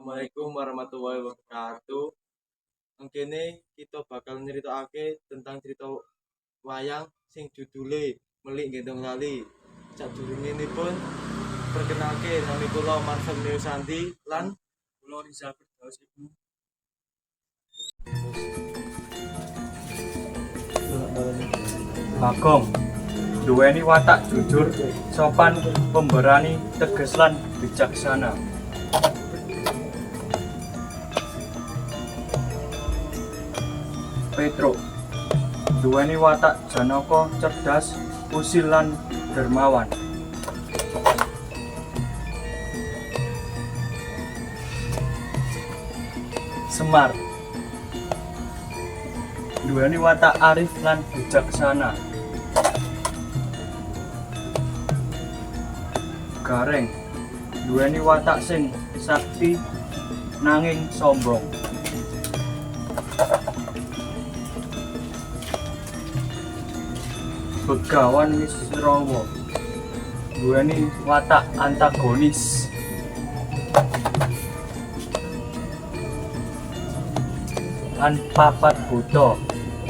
Assalamualaikum warahmatullahi wabarakatuh. Mengkene kita bakal nyeritakake tentang cerita wayang sing judule Melik Gendong Lali. Sadurungenipun perkenalke nami kula Marvel Neosanti lan kula Rizal Firdaus Ibu. Bagong duweni watak jujur, sopan, pemberani, tegas lan bijaksana. Petro duweni watak janaka, cerdas, usil lan dermawan. Semar duweni watak arif lan bijaksana. Gareng duweni watak sing sakti nanging sombong. Begawan Wisrawa duweni watak antagonis. Lan Papat Buta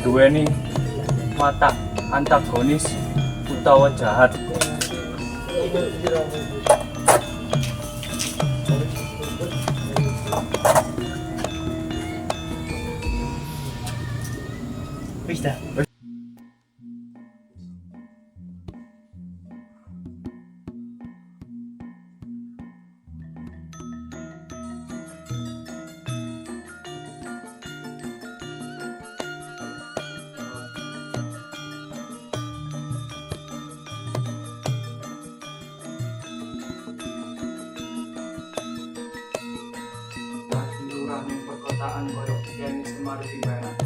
duweni watak antagonis utawa jahat. Wis dah. Ning perkotaan koyo kene Semar iki penak.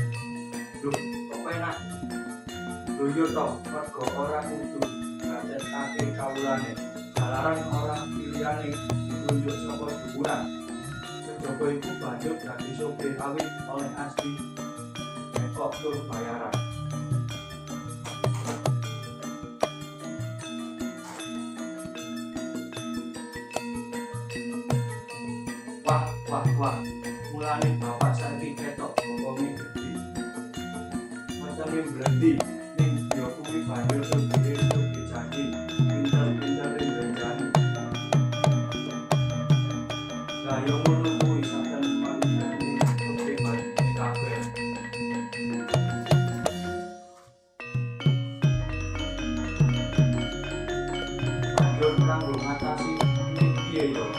Duh, kok penak? Yo to, mergo ora kudu ngacetake kawulane. Jalaran ora pilihane ditunjuk saka dhuwuran. Kejaba iku banjur dadi sopir awit oleh asli kok tur bayaran. Wah. Mulane bapak saiki ketok bokonge gedhe. Macane blendi ning yo kuwi banjur sugih janji. Pinter-pinter ngrejani. Lah yo ngono kuwi sampeyan manjane oke banjur kabeh. Banjur kanggo ngatasi iki piye yo?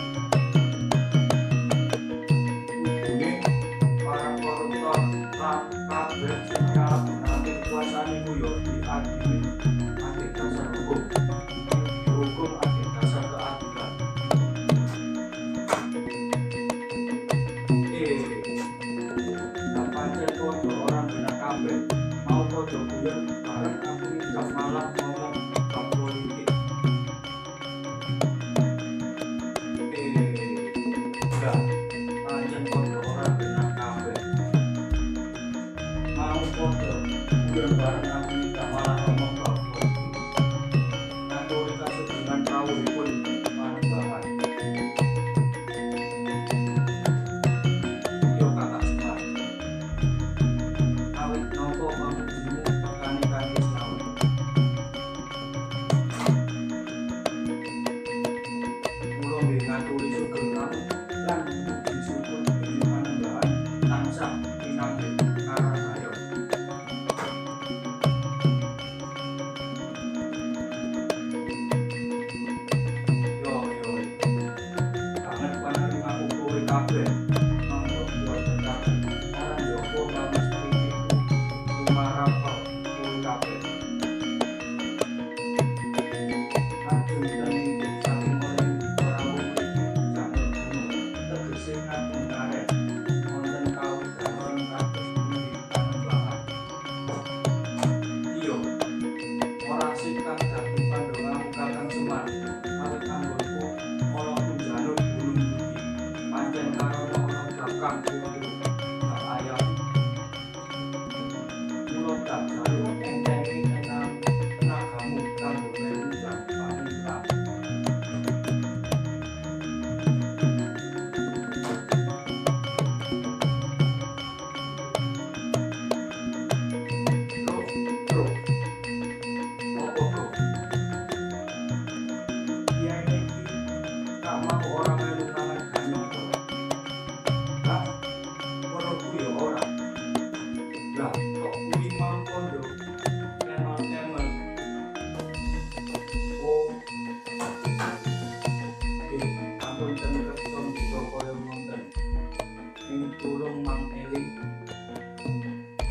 ing tulung Mang Eling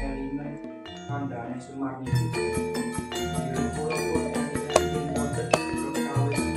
Elinen kandhane Semar niki. Bilih kula pun eling wonten perkawis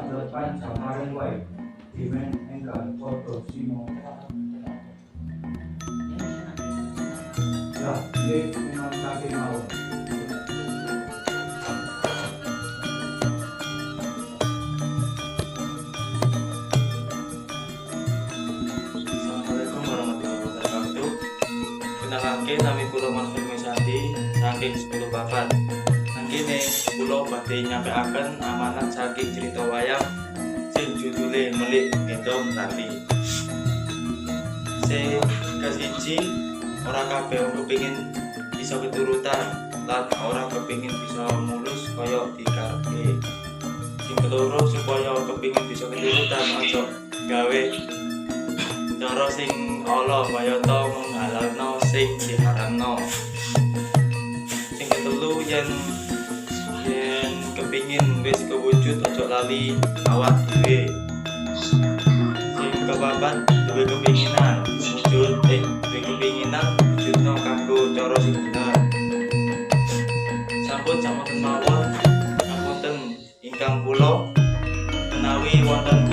lepan jamaring wae dimen enggal foto simo ya ini memang kaki mau Assalamualaikum warahmatullahi wabarakatuh. Kenalake nami kula Manfur Mesadi saking 10 Babat. Nangkene kula badhe nyampeaken amanat saking cerita wayang sing judule Melik Gendong Lali. Sing kasiji, ora kabeh kepengin bisa keturutan lan ora kepengin bisa mulus kaya dikarepke. Sing keloro, supaya kepengin bisa keturutan aja gawe cara sing ala kayata menghalalno sing diharamno. Sing ketelu, yen kepingin wis kewujud aja lali awak dhewe. Sing kepapat, duwe kepinginan wujudno kanggo cara sing bener. Sampun sampun mawon, sampun ingkang kula menawi wonten